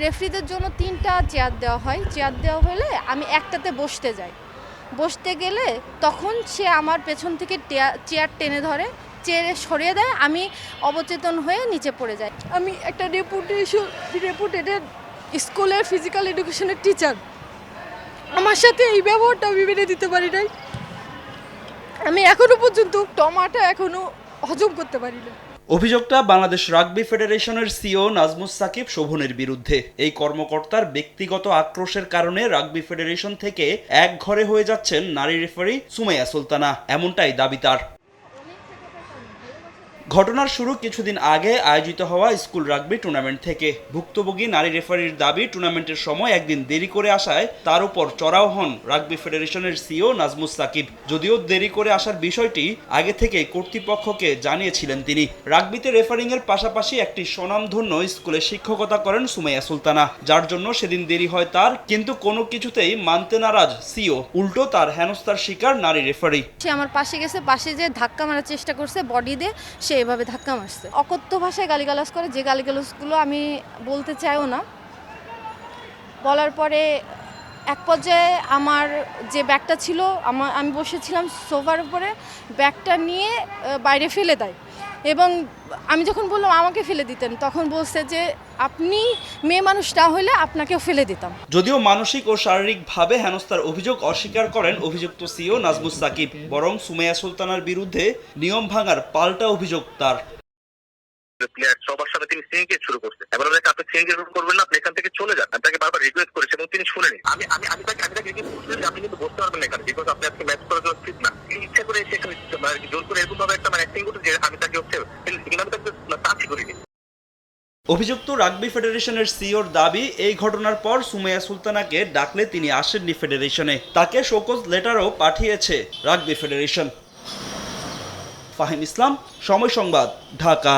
রেফারিদের জন্য ৩টা চেয়ার দেওয়া হয়। চেয়ার দেওয়া হলে আমি একটাতে বসতে যাই। বসতে গেলে তখন সে আমার পেছন থেকে চেয়ার টেনে ধরে, চেয়ারে সরিয়ে দেয়, আমি অবচেতন হয়ে নিচে পড়ে যাই। আমি একটা রেপুটেড স্কুলের ফিজিক্যাল এডুকেশনের টিচার। আমার সাথে এই ব্যবহারটা আমি মেনে দিতে পারি নাই। আমি এখনো পর্যন্ত টমাটা হজম করতে পারি না। অভিযোগটা বাংলাদেশ রাগবি ফেডারেশনের সিও নাজমুস সাকিব শোভনের বিরুদ্ধে। এই কর্মকর্তার ব্যক্তিগত আক্রোশের কারণে রাগবি ফেডারেশন থেকে এক ঘরে হয়ে যাচ্ছেন নারী রেফারি সুমাইয়া সুলতানা, এমনটাই দাবি তার। ঘটনার শুরু কিছুদিন আগে আয়োজিত হওয়া স্কুল রাগবি টুর্নামেন্ট থেকে। ভুক্তভোগী নারী রেফারির দাবি, টুর্নামেন্টের সময় একদিন দেরি করে আসায় তার উপর চড়াও হন রাগবি ফেডারেশনের সিও নাজমুস সাকিব। যদিও দেরি করে আসার বিষয়টি আগে থেকে কর্তৃপক্ষকে জানিয়েছিলেন তিনি। রাগবিতে রেফারিং এর পাশাপাশি একটি স্বনামধন্য স্কুলে শিক্ষকতা করেন সুমাইয়া সুলতানা, যার জন্য সেদিন দেরি হয় তার। কিন্তু কোনো কিছুতেই মানতে নারাজ সিও, উল্টো তার হেনস্থার শিকার নারী রেফারি। সে আমার পাশে গেছে, পাশে যে ধাক্কা মারার চেষ্টা করছে বডি দিয়ে, সে এভাবে ধাক্কা মারছে। অকথ্য ভাষায় গালিগালাজ করে, যে গালিগালাজগুলো আমি বলতে চাইও না। বলার পরে এক পর্যায়ে আমার যে ব্যাগটা ছিল, আমি বসেছিলাম সোফার উপরে, ব্যাগটা নিয়ে বাইরে ফেলে দেয়। এবং আমি যখন বললাম আমাকে ফেলে দিতেন, তখন বলছে যে আপনি মেয়ে মানুষ না হলে আপনাকেও ফেলে দিতাম। যদিও মানসিক ও শারীরিকভাবে হেনস্থার অভিযোগ অস্বীকার করেন অভিযুক্ত সিও নাজমুস সাকিব, বরং সুমাইয়া সুলতানার বিরুদ্ধে নিয়ম ভাঙার পাল্টা অভিযোগ তার। প্লেয়ার সবার সাথে তিনি সিঙ্গেজ শুরু করছে। এবার আপনি সিঙ্গেজ করবেন না, আপনি এখান থেকে চলে যান। আমি তাকে বারবার রিকোয়েস্ট করেছি এবং তিনি শুনেনি। আমি তাকে রিকোয়েস্ট করছি আপনি কিন্তু বসতে পারবেন না এখানে, বিকজ আপনি আজকে ম্যাচ করার জন্য ফিট না। তিনি ইচ্ছা করে সেখানে জোর করে এরকম ভাবে একটা অ্যাক্টিং করতে যে আমি তাকে আমি তাকে টাচই করিনি। অভিযুক্ত রাগবি ফেডারেশনের সিওর দাবি, এই ঘটনার পর সুমাইয়া সুলতানাকে ডাকলে তিনি আসেননি ফেডারেশনে। তাকে শোকজ লেটারও পাঠিয়েছে রাগবি ফেডারেশন। ফাহিম ইসলাম, সময় সংবাদ, ঢাকা।